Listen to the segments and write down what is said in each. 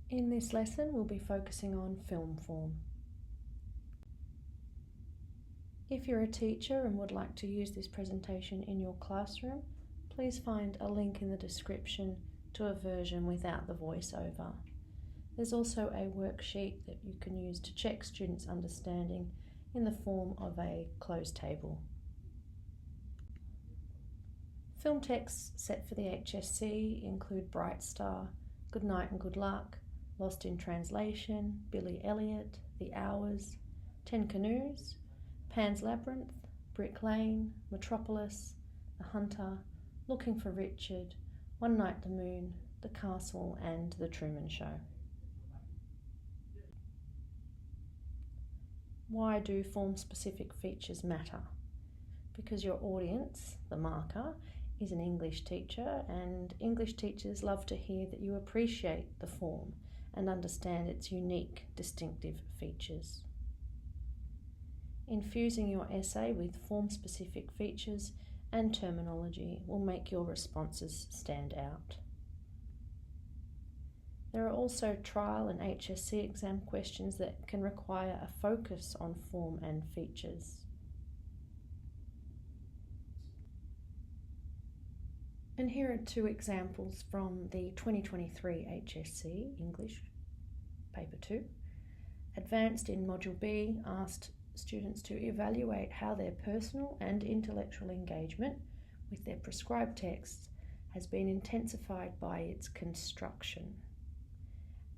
In this lesson, we'll be focusing on film form. If you're a teacher and would like to use this presentation in your classroom, please find a link in the description to a version without the voiceover. There's also a worksheet that you can use to check students' understanding in the form of a closed table. Film texts set for the HSC include Bright Star, Good Night and Good Luck, Lost in Translation, Billy Elliot, The Hours, 10 Canoes, Pan's Labyrinth, Brick Lane, Metropolis, The Hunter, Looking for Richard, One Night the Moon, The Castle and The Truman Show. Why do form-specific features matter? Because your audience, the marker, is an English teacher, and English teachers love to hear that you appreciate the form and understand its unique, distinctive features. Infusing your essay with form-specific features and terminology will make your responses stand out. There are also trial and HSC exam questions that can require a focus on form and features. And here are two examples from the 2023 HSC English Paper 2. Advanced in Module B asked students to evaluate how their personal and intellectual engagement with their prescribed texts has been intensified by its construction.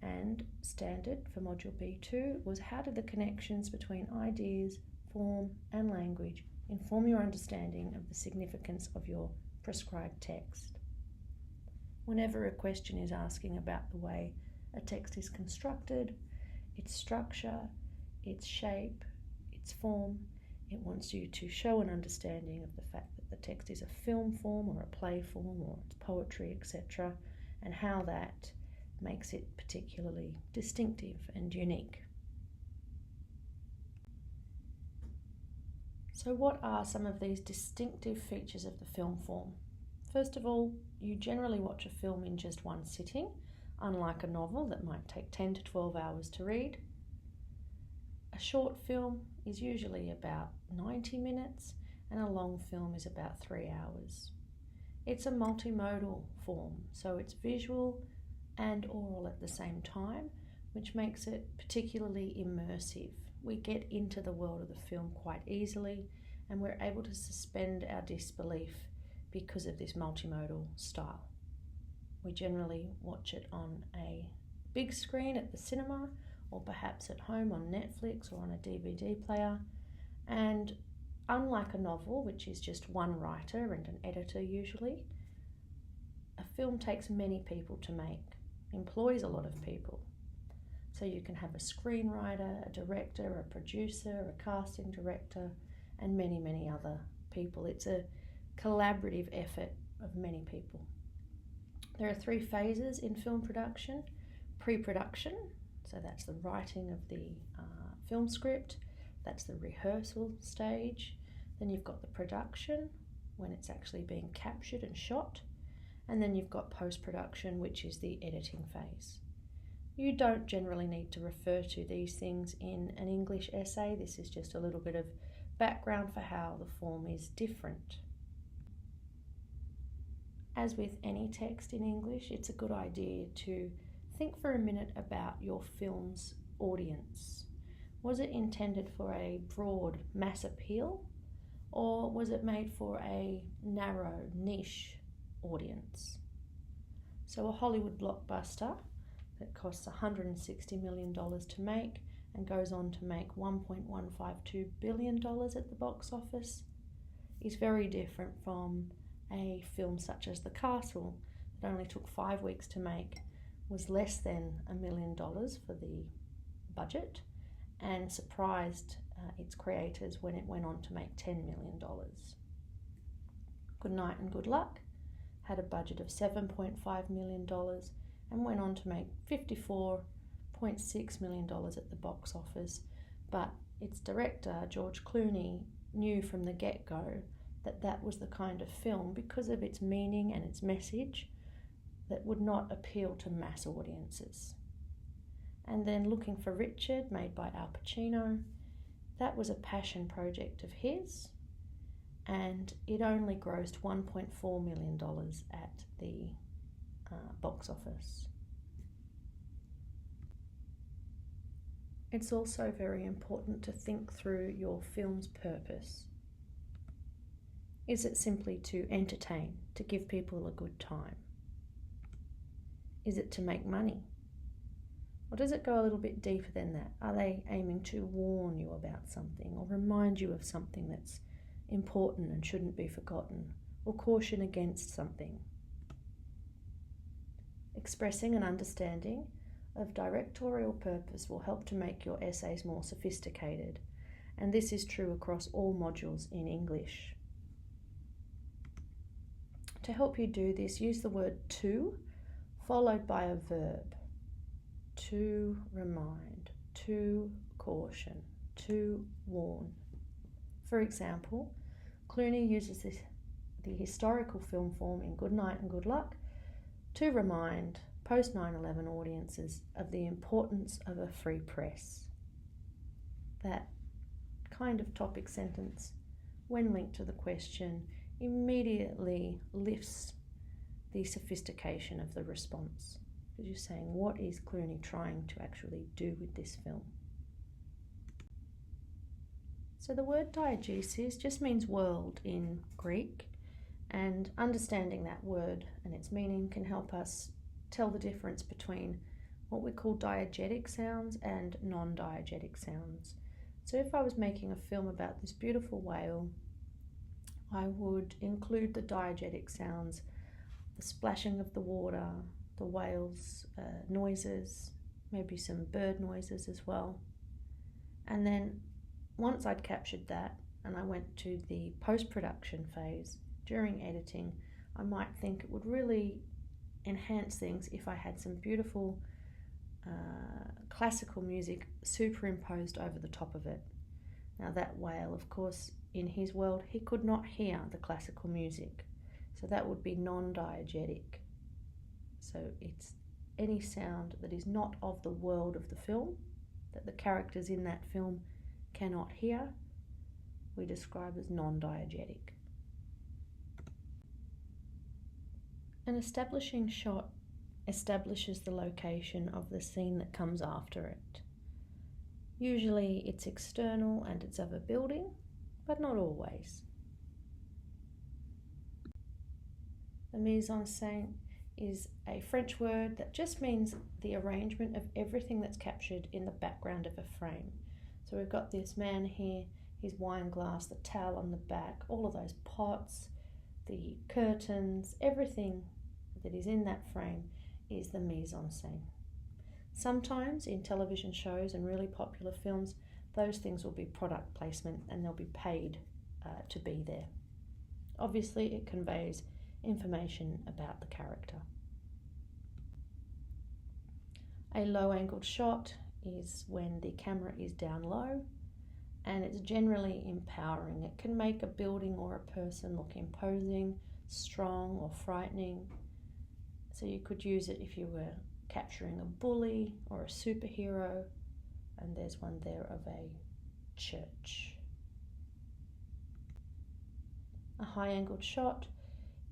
And standard for Module B2 was how did the connections between ideas, form and language inform your understanding of the significance of your prescribed text. Whenever a question is asking about the way a text is constructed, its structure, its shape, its form, it wants you to show an understanding of the fact that the text is a film form or a play form or it's poetry, etc., and how that makes it particularly distinctive and unique. So what are some of these distinctive features of the film form? First of all, you generally watch a film in just one sitting, unlike a novel that might take 10 to 12 hours to read. A short film is usually about 90 minutes and a long film is about 3 hours. It's a multimodal form, so it's visual and oral at the same time, which makes it particularly immersive. We get into the world of the film quite easily and we're able to suspend our disbelief because of this multimodal style. We generally watch it on a big screen at the cinema or perhaps at home on Netflix or on a DVD player. And unlike a novel, which is just one writer and an editor usually, a film takes many people to make, employs a lot of people. So you can have a screenwriter, a director, a producer, a casting director, and many, many other people. It's a collaborative effort of many people. There are 3 phases in film production. Pre-production, so that's the writing of the film script, that's the rehearsal stage. Then you've got the production, when it's actually being captured and shot. And then you've got post-production, which is the editing phase. You don't generally need to refer to these things in an English essay. This is just a little bit of background for how the form is different. As with any text in English, it's a good idea to think for a minute about your film's audience. Was it intended for a broad mass appeal, or was it made for a narrow niche audience? So a Hollywood blockbuster that costs $160 million to make and goes on to make $1.152 billion at the box office is very different from a film such as The Castle that only took 5 weeks to make, was less than $1 million for the budget, and surprised its creators when it went on to make $10 million. Good Night and Good Luck had a budget of $7.5 million and went on to make $54.6 million at the box office, but its director, George Clooney, knew from the get-go that that was the kind of film, because of its meaning and its message, that would not appeal to mass audiences. And then Looking for Richard, made by Al Pacino. That was a passion project of his, and it only grossed $1.4 million at the box office. It's also very important to think through your film's purpose. Is it simply to entertain, to give people a good time? Is it to make money? Or does it go a little bit deeper than that? Are they aiming to warn you about something, or remind you of something that's important and shouldn't be forgotten, or caution against something? Expressing an understanding of directorial purpose will help to make your essays more sophisticated, and this is true across all modules in English. To help you do this, use the word to, followed by a verb. To remind, to caution, to warn. For example, Clooney uses the historical film form in Good Night and Good Luck to remind post 9/11 audiences of the importance of a free press. That kind of topic sentence, when linked to the question, immediately lifts the sophistication of the response. Because you're saying, what is Clooney trying to actually do with this film? So the word diegesis just means world in Greek, and understanding that word and its meaning can help us tell the difference between what we call diegetic sounds and non-diegetic sounds. So if I was making a film about this beautiful whale, I would include the diegetic sounds, the splashing of the water, the whale's noises, maybe some bird noises as well. And then once I'd captured that and I went to the post-production phase, during editing, I might think it would really enhance things if I had some beautiful classical music superimposed over the top of it. Now that whale, of course, in his world, he could not hear the classical music, so that would be non-diegetic. So it's any sound that is not of the world of the film, that the characters in that film cannot hear, we describe as non-diegetic. An establishing shot establishes the location of the scene that comes after it. Usually it's external and it's of a building, but not always. The mise en scène is a French word that just means the arrangement of everything that's captured in the background of a frame. So we've got this man here, his wine glass, the towel on the back, all of those pots, the curtains, everything that is in that frame is the mise en scène. Sometimes in television shows and really popular films, those things will be product placement and they'll be paid to be there. Obviously, it conveys information about the character. A low-angled shot is when the camera is down low, and it's generally empowering. It can make a building or a person look imposing, strong, or frightening. So you could use it if you were capturing a bully or a superhero, and there's one there of a church. A high-angled shot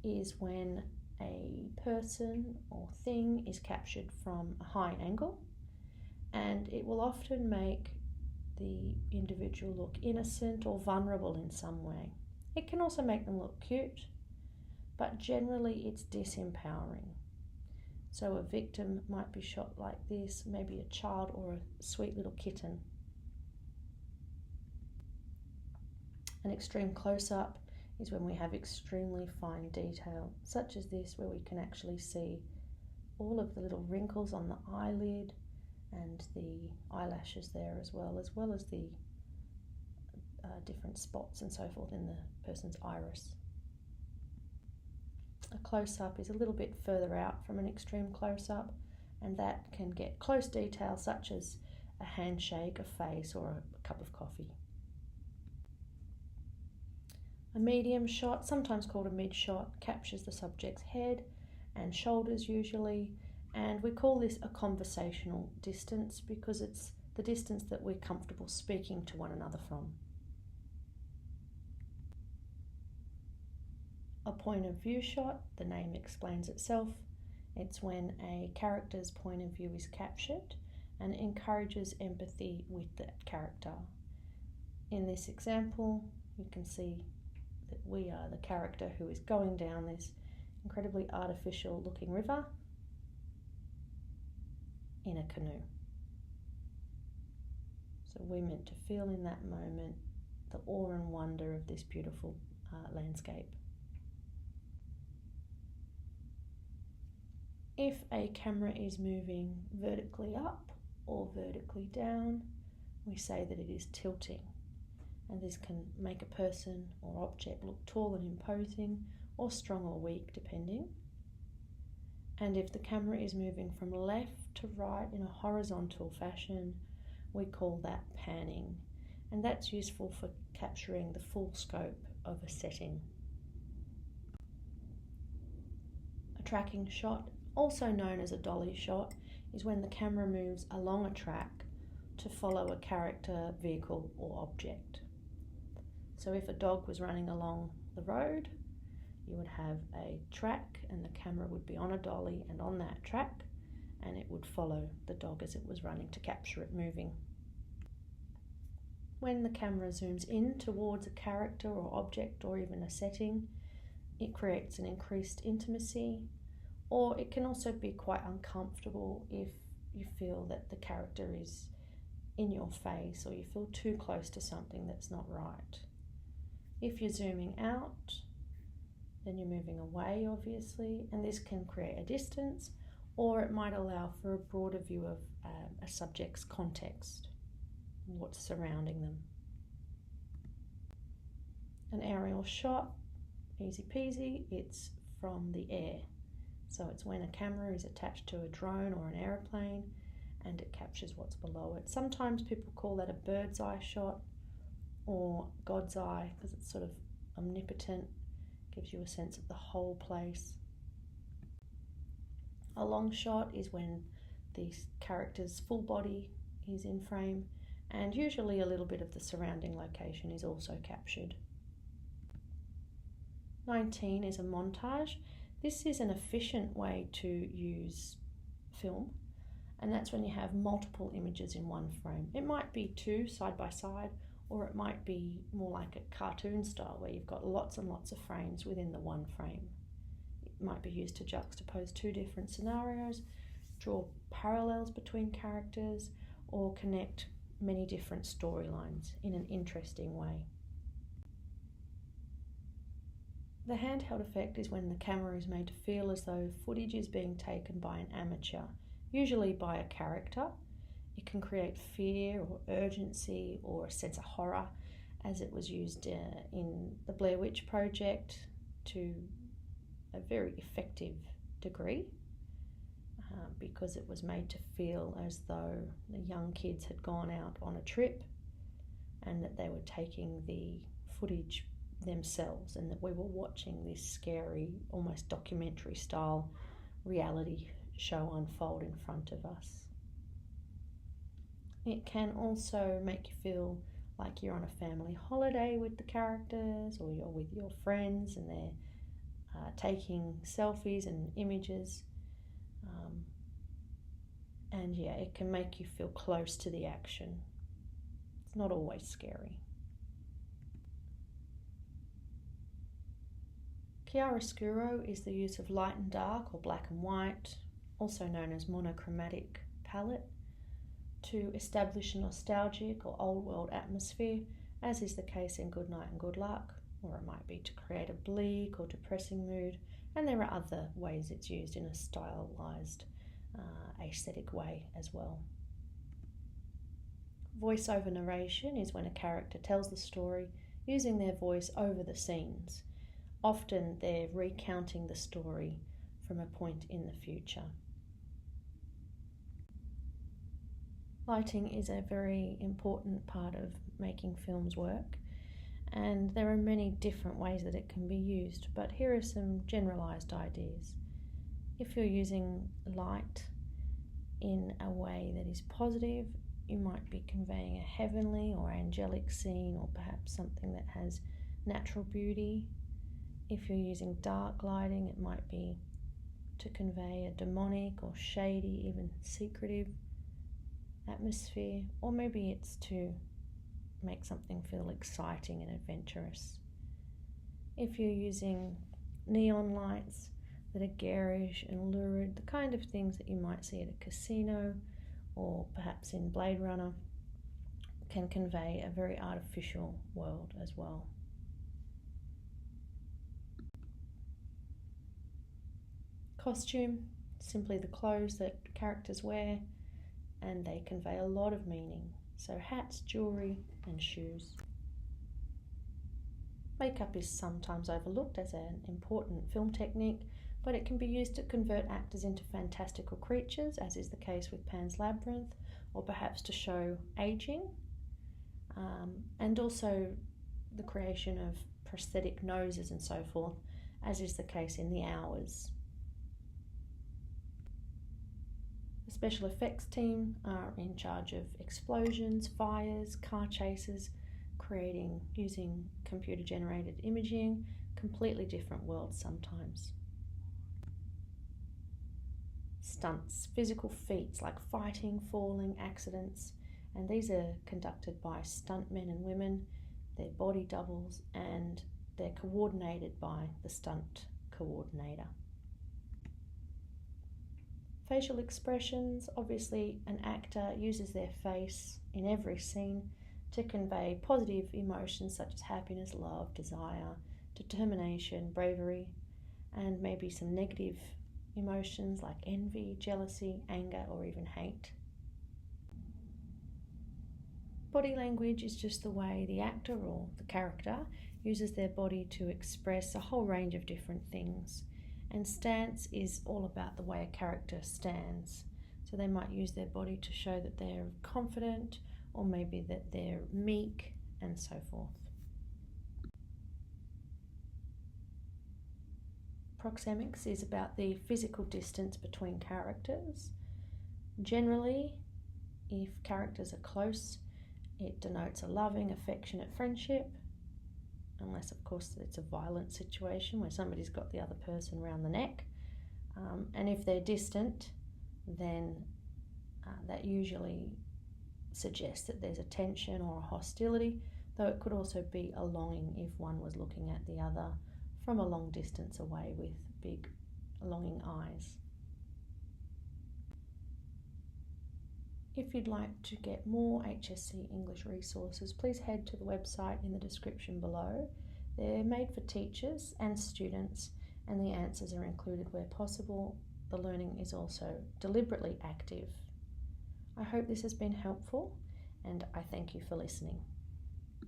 is when a person or thing is captured from a high angle, and it will often make the individual look innocent or vulnerable in some way. It can also make them look cute, but generally it's disempowering. So a victim might be shot like this, maybe a child or a sweet little kitten. An extreme close-up is when we have extremely fine detail, such as this, where we can actually see all of the little wrinkles on the eyelid and the eyelashes there as well as the different spots and so forth in the person's iris. A close-up is a little bit further out from an extreme close-up, and that can get close detail such as a handshake, a face, or a cup of coffee. A medium shot, sometimes called a mid shot, captures the subject's head and shoulders usually, And we call this a conversational distance because it's the distance that we're comfortable speaking to one another from. A point of view shot, the name explains itself. It's when a character's point of view is captured and encourages empathy with that character. In this example, you can see that we are the character who is going down this incredibly artificial looking river in a canoe. So we're meant to feel in that moment the awe and wonder of this beautiful landscape. If a camera is moving vertically up or vertically down, we say that it is tilting, and this can make a person or object look tall and imposing, or strong or weak depending. And if the camera is moving from left to right in a horizontal fashion, we call that panning, and that's useful for capturing the full scope of a setting. A tracking shot, also known as a dolly shot, is when the camera moves along a track to follow a character, vehicle or object. So if a dog was running along the road, you would have a track and the camera would be on a dolly and on that track, and it would follow the dog as it was running to capture it moving. When the camera zooms in towards a character or object or even a setting, it creates an increased intimacy, or it can also be quite uncomfortable if you feel that the character is in your face or you feel too close to something that's not right. If you're zooming out, then you're moving away, obviously, and this can create a distance, or it might allow for a broader view of a subject's context, what's surrounding them. An aerial shot, easy peasy, it's from the air. So it's when a camera is attached to a drone or an aeroplane and it captures what's below it. Sometimes people call that a bird's eye shot or God's eye because it's sort of omnipotent, gives you a sense of the whole place. A long shot is when the character's full body is in frame, and usually a little bit of the surrounding location is also captured. 19 is a montage. This is an efficient way to use film, and that's when you have multiple images in one frame. It might be two side by side, or it might be more like a cartoon style where you've got lots and lots of frames within the one frame. It might be used to juxtapose two different scenarios, draw parallels between characters, or connect many different storylines in an interesting way. The handheld effect is when the camera is made to feel as though footage is being taken by an amateur, usually by a character. It can create fear or urgency or a sense of horror, as it was used in the Blair Witch Project to a very effective degree, because it was made to feel as though the young kids had gone out on a trip and that they were taking the footage themselves, and that we were watching this scary, almost documentary style reality show unfold in front of us. It can also make you feel like you're on a family holiday with the characters, or you're with your friends and they're taking selfies and images, and yeah, it can make you feel close to the action. It's not always scary. Chiaroscuro is the use of light and dark, or black and white, also known as monochromatic palette, to establish a nostalgic or old world atmosphere, as is the case in Good Night and Good Luck, or it might be to create a bleak or depressing mood, and there are other ways it's used in a stylized, aesthetic way as well. Voice-over narration is when a character tells the story using their voice over the scenes. Often they're recounting the story from a point in the future. Lighting is a very important part of making films work, and there are many different ways that it can be used, but here are some generalised ideas. If you're using light in a way that is positive, you might be conveying a heavenly or angelic scene, or perhaps something that has natural beauty. If you're using dark lighting, it might be to convey a demonic or shady, even secretive atmosphere, or maybe it's to make something feel exciting and adventurous. If you're using neon lights that are garish and lurid, the kind of things that you might see at a casino or perhaps in Blade Runner, can convey a very artificial world as well. Costume, simply the clothes that characters wear, and they convey a lot of meaning. So hats, jewellery and shoes. Makeup is sometimes overlooked as an important film technique, but it can be used to convert actors into fantastical creatures, as is the case with Pan's Labyrinth, or perhaps to show aging, and also the creation of prosthetic noses and so forth, as is the case in The Hours. The special effects team are in charge of explosions, fires, car chases, using computer-generated imaging, completely different worlds sometimes. Stunts, physical feats like fighting, falling, accidents, and these are conducted by stuntmen and women, their body doubles, and they're coordinated by the stunt coordinator. Facial expressions, obviously an actor uses their face in every scene to convey positive emotions such as happiness, love, desire, determination, bravery, and maybe some negative emotions like envy, jealousy, anger, or even hate. Body language is just the way the actor or the character uses their body to express a whole range of different things. And stance is all about the way a character stands. So they might use their body to show that they're confident, or maybe that they're meek, and so forth. Proxemics is about the physical distance between characters. Generally, if characters are close, it denotes a loving, affectionate friendship, unless of course it's a violent situation where somebody's got the other person around the neck. And if they're distant, then that usually suggests that there's a tension or a hostility, though it could also be a longing if one was looking at the other from a long distance away with big longing eyes. If you'd like to get more HSC English resources, please head to the website in the description below. They're made for teachers and students, and the answers are included where possible. The learning is also deliberately active. I hope this has been helpful, and I thank you for listening.